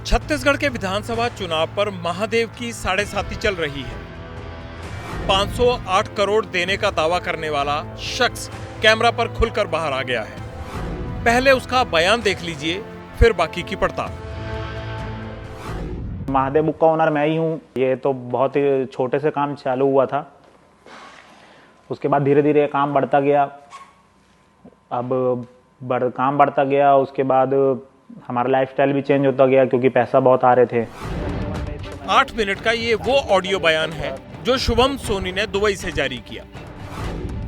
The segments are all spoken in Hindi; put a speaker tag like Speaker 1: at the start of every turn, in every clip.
Speaker 1: छत्तीसगढ़ के विधानसभा चुनाव पर महादेव की साढ़े साती चल रही है। 508 करोड़ देने का दावा करने वाला शख्स कैमरा पर खुलकर बाहर आ गया है। पहले उसका बयान देख लीजिए, फिर बाकी की पड़ताल।
Speaker 2: महादेव बुक का ओनर मैं ही हूँ। ये तो बहुत ही छोटे से काम चालू हुआ था, उसके बाद धीरे धीरे काम बढ़ता गया। अब काम बढ़ता गया, उसके बाद हमारा लाइफस्टाइल भी चेंज होता गया क्योंकि पैसा बहुत आ रहे थे।
Speaker 1: 8 मिनट का ये वो ऑडियो बयान है जो शुभम सोनी ने दुबई से जारी किया।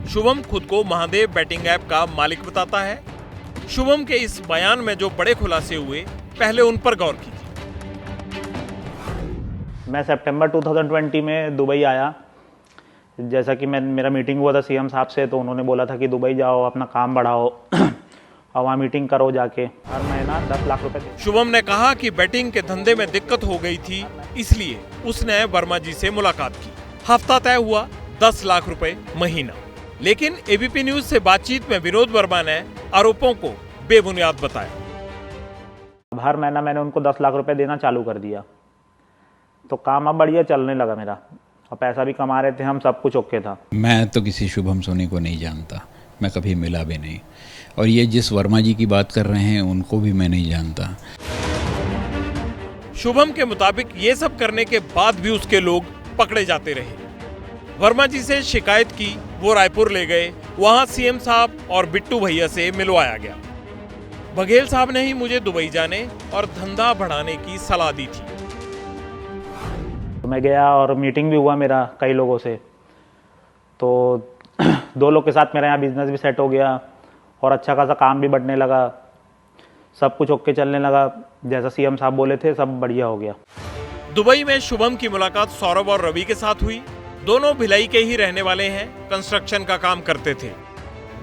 Speaker 1: शुभम खुद को महादेव बैटिंग ऐप का मालिक बताता है। शुभम के इस बयान में जो बड़े खुलासे हुए, पहले उन पर गौर कीजिए।
Speaker 2: मैं सितंबर 2020 में दुबई आया। जैसा कि मेरा मीटिंग हुआ था सीएम साहब से, तो उन्होंने बोला था कि दुबई जाओ, अपना काम बढ़ाओ और वहाँ मीटिंग करो जाके, हर महीना 10 लाख रुपए दे।
Speaker 1: शुभम ने कहा कि बैटिंग के धंधे में दिक्कत हो गई थी, इसलिए उसने वर्मा जी से मुलाकात की। हफ्ता तय हुआ 10 लाख रुपए महीना। लेकिन एबीपी न्यूज से बातचीत में विनोद वर्मा ने आरोपों को बेबुनियाद बताया।
Speaker 2: हर महीना मैंने उनको 10 लाख रुपए देना चालू कर दिया, तो काम अब बढ़िया चलने लगा मेरा, और पैसा भी कमा रहे थे हम, सब कुछ ओके था।
Speaker 3: मैं तो किसी शुभम सोनी को नहीं जानता, मैं कभी मिला भी नहीं, और ये जिस वर्मा जी की बात कर रहे हैं उनको भी मैं नहीं जानता।
Speaker 1: शुभम के मुताबिक ये सब करने के बाद भी उसके लोग पकड़े जाते रहे। वर्मा जी से शिकायत की, वो रायपुर ले गए, वहां सीएम साहब और बिट्टू भैया से मिलवाया गया। बघेल साहब ने ही मुझे दुबई जाने और धंधा बढ़ाने की सलाह दी थी।
Speaker 2: तो मैं गया और मीटिंग भी हुआ मेरा कई लोगों से, तो 2 लोग के साथ मेरा यहाँ बिजनेस भी सेट हो गया और अच्छा खासा काम भी बढ़ने लगा, सब कुछ ओके चलने लगा। जैसा सीएम साहब बोले थे सब बढ़िया हो गया।
Speaker 1: दुबई में शुभम की मुलाकात सौरभ और रवि के साथ हुई। दोनों भिलाई के ही रहने वाले हैं, कंस्ट्रक्शन का काम करते थे।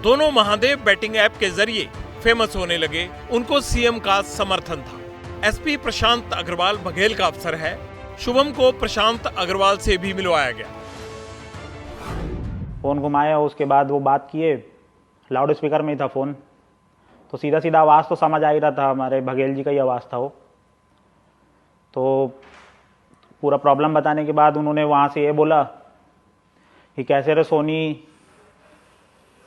Speaker 1: दोनों महादेव बैटिंग ऐप के जरिए फेमस होने लगे। उनको सीएम का समर्थन था। एसपी प्रशांत अग्रवाल बघेल का अफसर है। शुभम को प्रशांत अग्रवाल से भी मिलवाया गया।
Speaker 2: फ़ोन घुमाया, उसके बाद वो बात किए, लाउड स्पीकर में ही था फ़ोन, तो सीधा सीधा आवाज़ तो समझ आ ही रहा था, हमारे बघेल जी का ही आवाज़ था वो। तो पूरा प्रॉब्लम बताने के बाद उन्होंने वहाँ से ये बोला कि कैसे रे सोनी,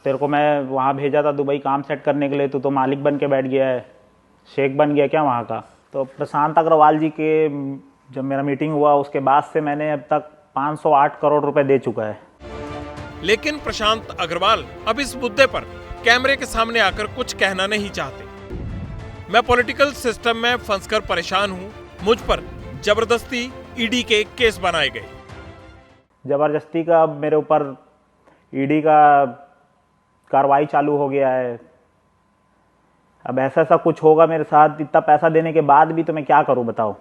Speaker 2: तेरे को मैं वहाँ भेजा था दुबई काम सेट करने के लिए, तू तो मालिक बन के बैठ गया है, शेख बन गया क्या वहाँ का। तो प्रशांत अग्रवाल जी के जब मेरा मीटिंग हुआ, उसके बाद से मैंने अब तक 508 करोड़ रुपए दे चुका है।
Speaker 1: लेकिन प्रशांत अग्रवाल अब इस मुद्दे पर कैमरे के सामने आकर कुछ कहना नहीं चाहते। मैं पॉलिटिकल सिस्टम में फंसकर परेशान हूं, मुझ पर जबरदस्ती ईडी के केस बनाए गए।
Speaker 2: जबरदस्ती का अब मेरे ऊपर ईडी का कार्रवाई चालू हो गया है। अब ऐसा कुछ होगा मेरे साथ, इतना पैसा देने के बाद भी, तो मैं क्या करूं बताओ।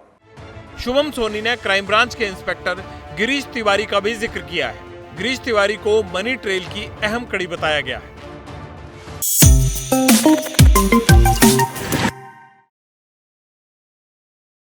Speaker 1: शुभम सोनी ने क्राइम ब्रांच के इंस्पेक्टर गिरीश तिवारी का भी जिक्र किया है। गिरीश तिवारी को मनी ट्रेल की अहम कड़ी बताया गया है।